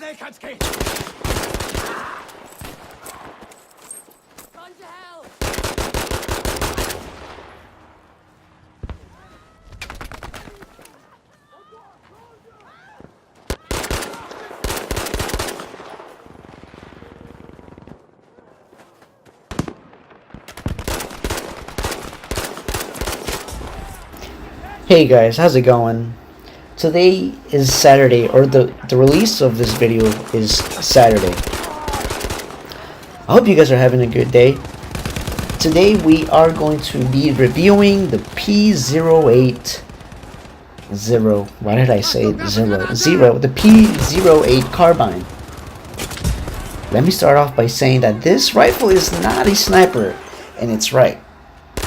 schnell kann's gehen. Gone to hell. Hey guys, how's it going? Today is Saturday, or the release of this video is Saturday. I hope you guys are having a good day. Today we are going to be reviewing the P08 why did I say zero? The P08 Carbine. Let me start off by saying that this rifle is not a sniper, and it's right.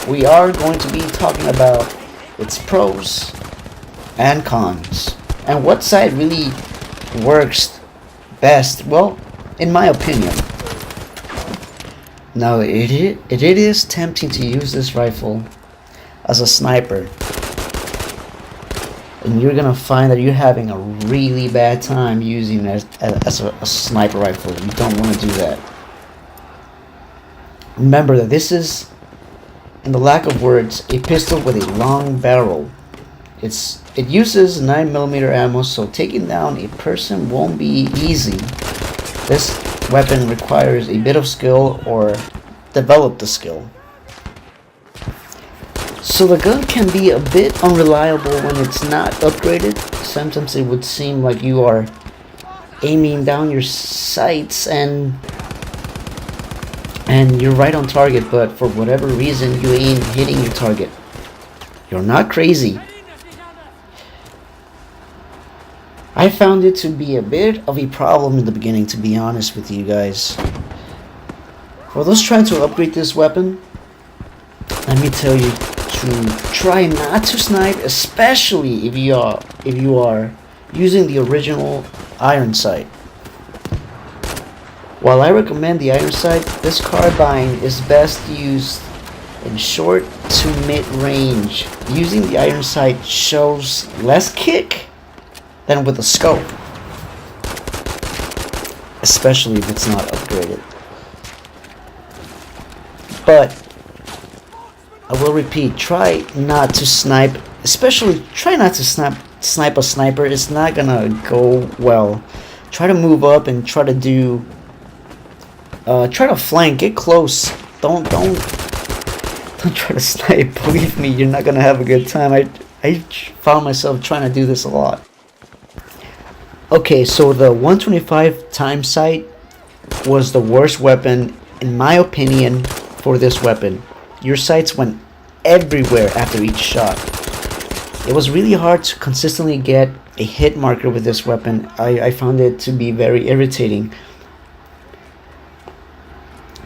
We are going to be talking about its pros and cons, and what side really works best, well, in my opinion. Now, it is tempting to use this rifle as a sniper, and you're gonna find that you're having a really bad time using it as a sniper rifle. You don't want to do that. Remember that this is, in the lack of words, a pistol with a long barrel. It uses 9mm ammo, so taking down a person won't be easy. This weapon requires a bit of skill, or develop the skill. So the gun can be a bit unreliable when it's not upgraded. Sometimes it would seem like you are aiming down your sights and you're right on target, but for whatever reason you ain't hitting your target. You're not crazy. I found it to be a bit of a problem in the beginning, to be honest with you guys. For those trying to upgrade this weapon, let me tell you to try not to snipe, especially if you are using the original iron sight. While I recommend the iron sight, this carbine is best used in short to mid-range. Using the iron sight shows less kick than with a scope, especially if it's not upgraded. But I will repeat, try not to snipe, especially try not to snipe a sniper. It's not gonna go well. Try to move up and try to do try to flank, get close. Don't try to snipe. Believe me, you're not gonna have a good time. I found myself trying to do this a lot. Okay, so the 125 time sight was the worst weapon in my opinion for this weapon. Your sights went everywhere after each shot. It was really hard to consistently get a hit marker with this weapon. I found it to be very irritating.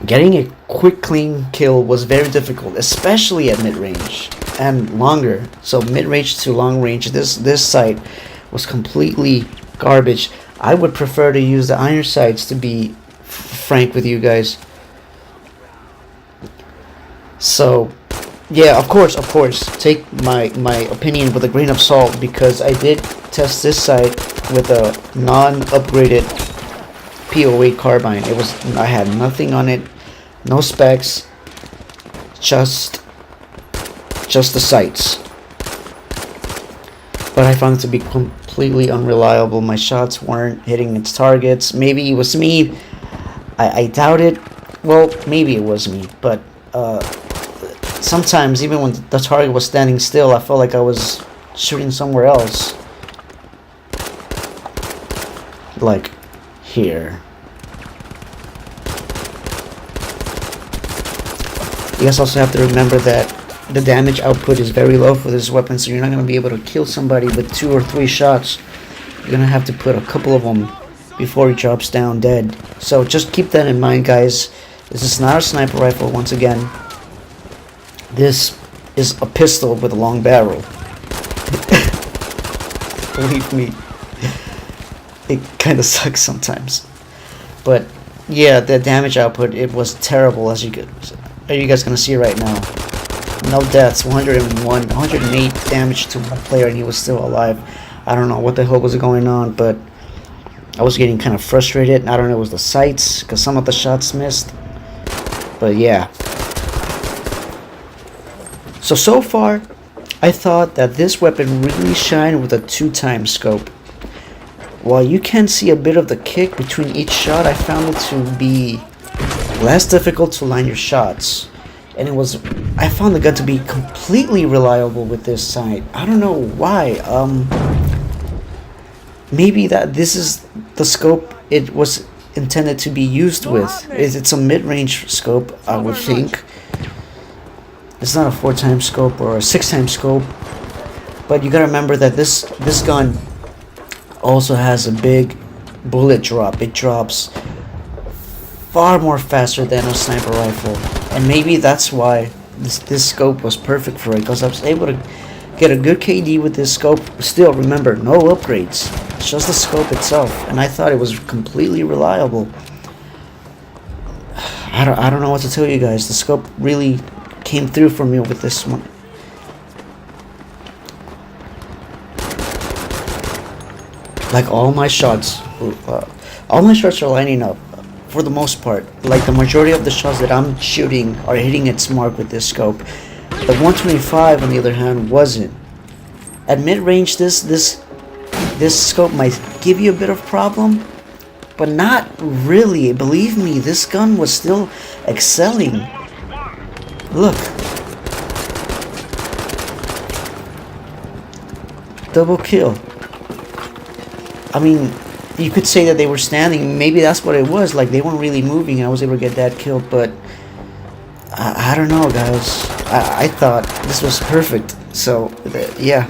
Getting a quick clean kill was very difficult, especially at mid-range and longer. So mid-range to long range, this sight was completely garbage. I would prefer to use the iron sights, to be frank with you guys. So yeah, of course, take my opinion with a grain of salt, because I did test this sight with a non-upgraded P08 Carbine. I had nothing on it, no specs, just the sights. But I found it to be completely unreliable. My shots weren't hitting its targets. Maybe it was me. I doubt it. Well, maybe it was me, but sometimes even when the target was standing still, I felt like I was shooting somewhere else. Like here. You guys also have to remember that the damage output is very low for this weapon, so you're not going to be able to kill somebody with 2 or 3 shots. You're going to have to put a couple of them before he drops down dead. So just keep that in mind, guys. This is not a sniper rifle, once again. This is a pistol with a long barrel. Believe me, it kind of sucks sometimes. But yeah, the damage output, it was terrible, as you guys gonna see right now. No deaths, 108 damage to one player, and he was still alive. I don't know what the hell was going on, but I was getting kind of frustrated. I don't know, it was the sights, because some of the shots missed. But yeah. So far, I thought that this weapon really shined with a 2-time scope. While you can see a bit of the kick between each shot, I found it to be less difficult to line your shots. And I found the gun to be completely reliable with this sight. I don't know why. Maybe that this is the scope it was intended to be used with. It's a mid-range scope, I would think. It's not a 4-time scope or a 6-time scope. But you gotta remember that this gun also has a big bullet drop. It drops far more faster than a sniper rifle. And maybe that's why this scope was perfect for it, because I was able to get a good KD with this scope. Still, remember, no upgrades. It's just the scope itself. And I thought it was completely reliable. I don't know what to tell you guys. The scope really came through for me with this one. Like all my shots are lining up for the most part. Like the majority of the shots that I'm shooting are hitting its mark with this scope. The 125 on the other hand wasn't. At mid-range this scope might give you a bit of problem, but not really. Believe me, this gun was still excelling. Look. Double kill. I mean, you could say that they were standing. Maybe that's what it was. Like, they weren't really moving and I was able to get that kill. But I don't know, guys. I thought this was perfect. So, yeah.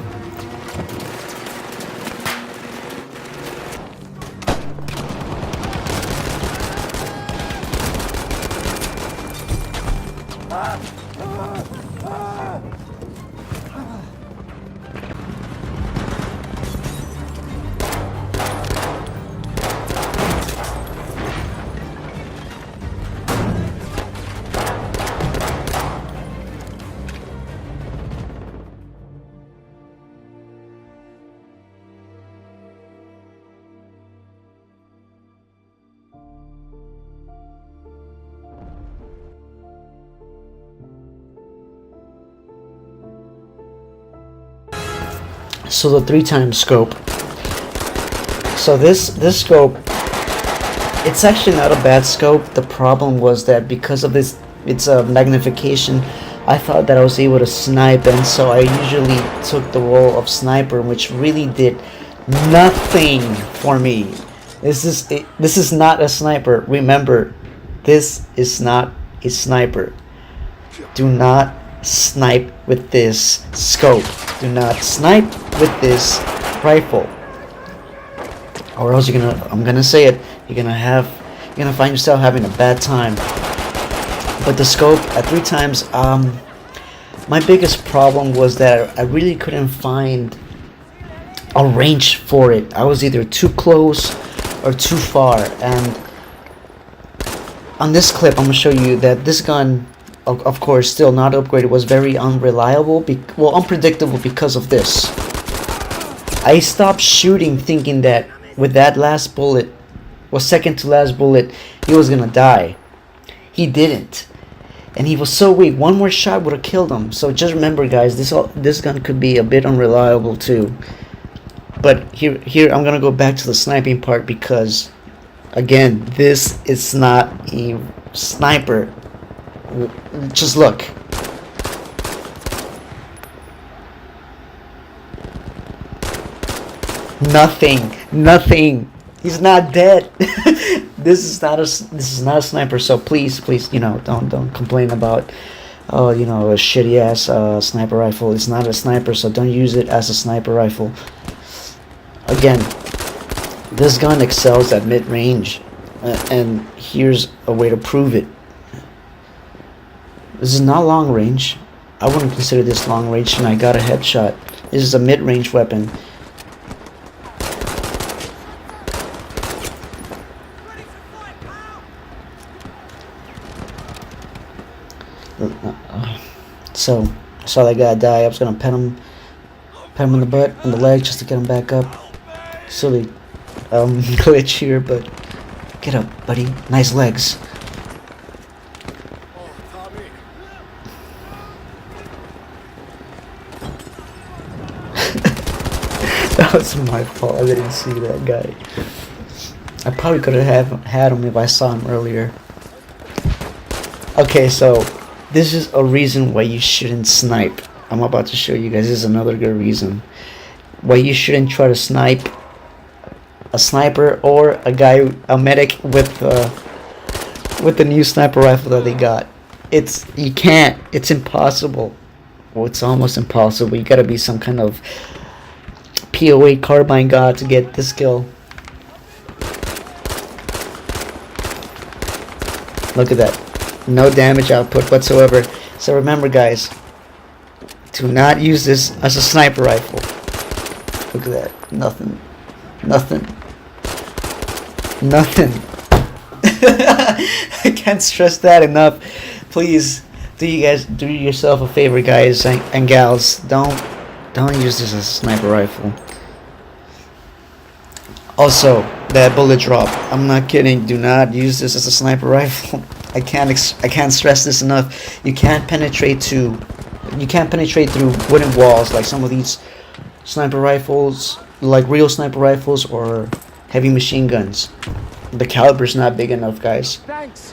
So the 3-time scope. So this scope, it's actually not a bad scope. The problem was that because of its magnification, I thought that I was able to snipe, and so I usually took the role of sniper, which really did nothing for me. This is not a sniper. Remember, this is not a sniper. Do not snipe with this scope. Do not snipe with this rifle, or else I'm gonna say it, you're gonna find yourself having a bad time. But the scope at 3 times, my biggest problem was that I really couldn't find a range for it. I was either too close or too far. And on this clip, I'm gonna show you that this gun, of course, still not upgraded, was very unreliable, unpredictable because of this. I stopped shooting thinking that with that last bullet, second to last bullet, he was gonna die. He didn't. And he was so weak. One more shot would have killed him. So just remember, guys, this gun could be a bit unreliable too. But here I'm gonna go back to the sniping part, because again, this is not a sniper. Just look. Nothing. He's not dead. This is not a sniper. So please, don't complain about a shitty ass sniper rifle. It's not a sniper, so don't use it as a sniper rifle. Again, this gun excels at mid-range, and here's a way to prove it. This is not long range. I wouldn't consider this long range, and I got a headshot. This is a mid-range weapon. So I saw that guy die. I was gonna pet him in the butt and the leg just to get him back up. Silly glitch here, but get up, buddy. Nice legs. That was my fault. I didn't see that guy. I probably could have had him if I saw him earlier. Okay, so this is a reason why you shouldn't snipe. I'm about to show you guys. This is another good reason why you shouldn't try to snipe a sniper or a medic with the new sniper rifle that they got. You can't. It's impossible. Well, it's almost impossible. You gotta be some kind of P08 Carbine god to get this kill. Look at that. No damage output whatsoever. So remember, guys, do not use this as a sniper rifle. Look at that. Nothing. Nothing. Nothing. I can't stress that enough. Please, do yourself a favor, guys and gals. Don't use this as a sniper rifle. Also, that bullet drop. I'm not kidding. Do not use this as a sniper rifle. I can't stress this enough. You can't penetrate through wooden walls like some of these sniper rifles, like real sniper rifles or heavy machine guns. The caliber's not big enough, guys. Thanks.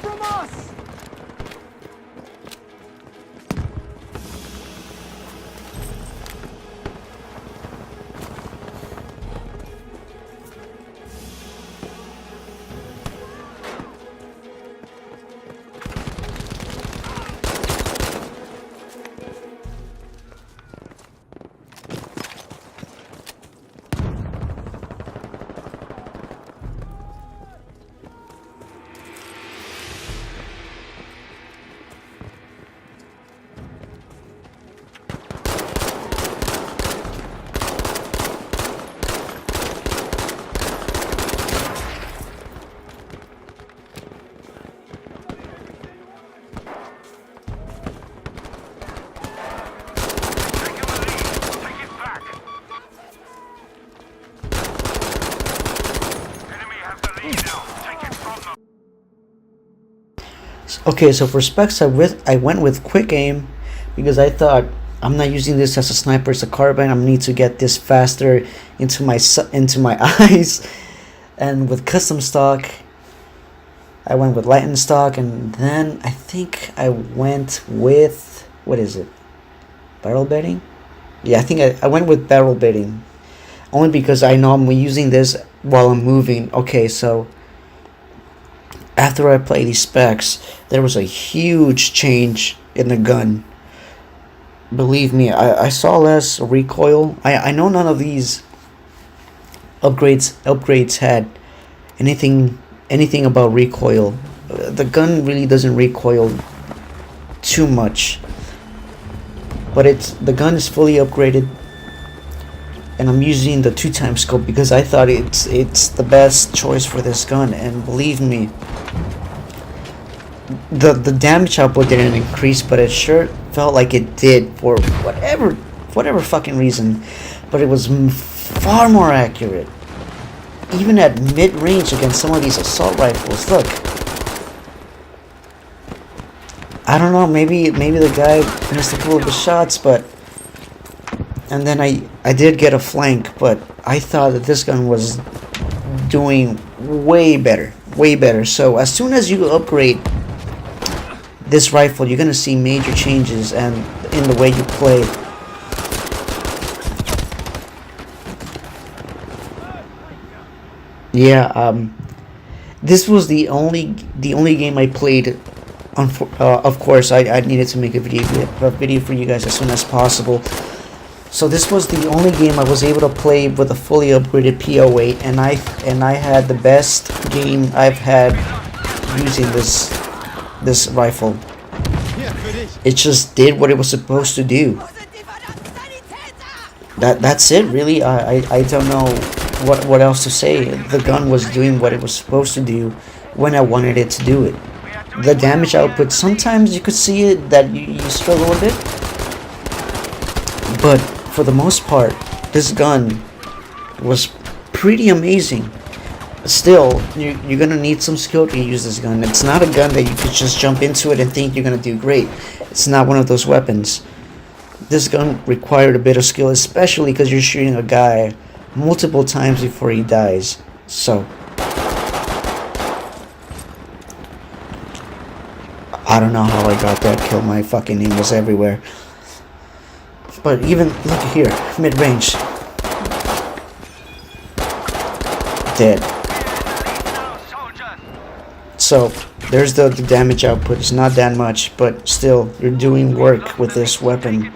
From us! Okay, so for specs, I went with quick aim because I thought I'm not using this as a sniper, it's a carbine. I need to get this faster into my eyes. And with custom stock, I went with lighten stock, and then I think I went with, what is it? Barrel bedding? Yeah, I think I went with barrel bedding. Only because I know I'm using this while I'm moving. Okay, so after I played these specs, there was a huge change in the gun. Believe me, I saw less recoil. I know none of these upgrades had anything about recoil. The gun really doesn't recoil too much, but the gun is fully upgraded, and I'm using the 2x scope because I thought it's the best choice for this gun. And believe me, the damage output didn't increase, but it sure felt like it did for whatever fucking reason. But it was far more accurate, even at mid-range against some of these assault rifles. Look, I don't know, maybe the guy missed a couple of his shots, but and then I did get a flank, but I thought that this gun was doing way better, way better. So as soon as you upgrade this rifle, you're gonna see major changes and in the way you play. Yeah, this was the only game I played. Of course, I needed to make a video for you guys as soon as possible. So this was the only game I was able to play with a fully upgraded P08, and I had the best game I've had using this rifle. It just did what it was supposed to do. That's it, really. I don't know what else to say. The gun was doing what it was supposed to do when I wanted it to do it. The damage output, sometimes you could see it that you struggle a bit, but for the most part, this gun was pretty amazing. Still, you're gonna need some skill to use this gun. It's not a gun that you could just jump into it and think you're gonna do great. It's not one of those weapons. This gun required a bit of skill, especially because you're shooting a guy multiple times before he dies. So I don't know how I got that kill. My fucking aim was everywhere. But even look here, mid-range, dead. So there's the damage output. It's not that much, but still, you're doing work with this weapon.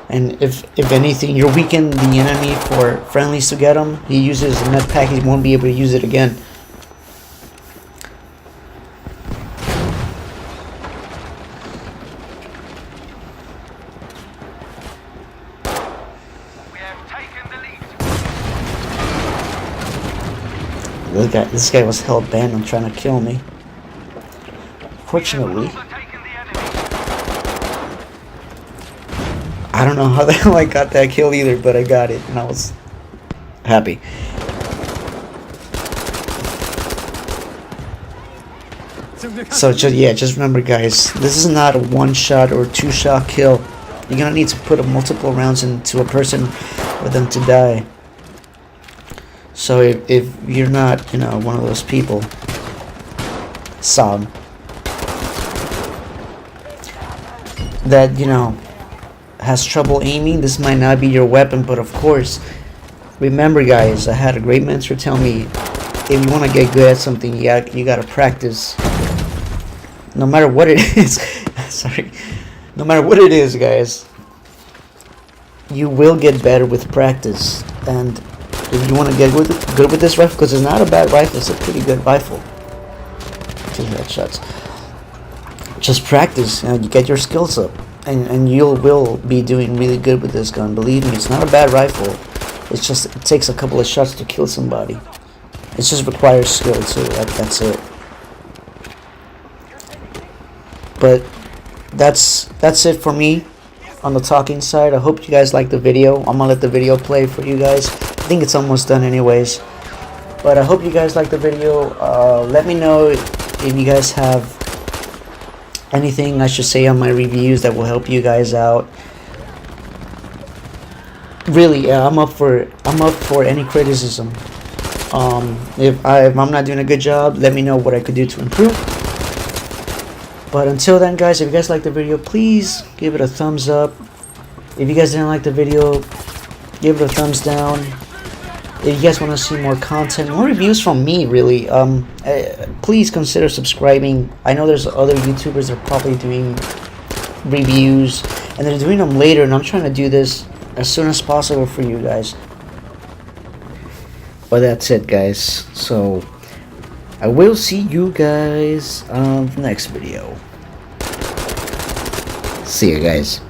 And if anything, you're weakening the enemy for friendlies to get him. He uses a med pack, he won't be able to use it again. This guy was hell bent on trying to kill me. Fortunately, I don't know how the hell I got that kill either, but I got it, and I was happy. So just remember, guys, this is not a one-shot or two-shot kill. You're gonna need to put multiple rounds into a person for them to die. So if you're not, one of those people, that, has trouble aiming, this might not be your weapon. But of course, remember, guys, I had a great mentor tell me, if you want to get good at something, you gotta practice. No matter what it is. Sorry. No matter what it is, guys, you will get better with practice. And if you want to get good with this rifle, because it's not a bad rifle, it's a pretty good rifle. 2 headshots. Just practice and you get your skills up, and you will be doing really good with this gun. Believe me, it's not a bad rifle. It's just, it takes a couple of shots to kill somebody. It just requires skill too. That's it. But that's it for me on the talking side. I hope you guys like the video. I'm gonna let the video play for you guys. I think it's almost done anyways. But I hope you guys like the video. Let me know if you guys have anything I should say on my reviews that will help you guys out. Really, I'm up for any criticism. If I'm not doing a good job, let me know what I could do to improve. But until then, guys, if you guys like the video, please give it a thumbs up. If you guys didn't like the video, give it a thumbs down. If you guys want to see more content, more reviews from me, really, please consider subscribing. I know there's other YouTubers that are probably doing reviews, and they're doing them later, and I'm trying to do this as soon as possible for you guys. But that's it, guys. So I will see you guys on the next video. See you guys.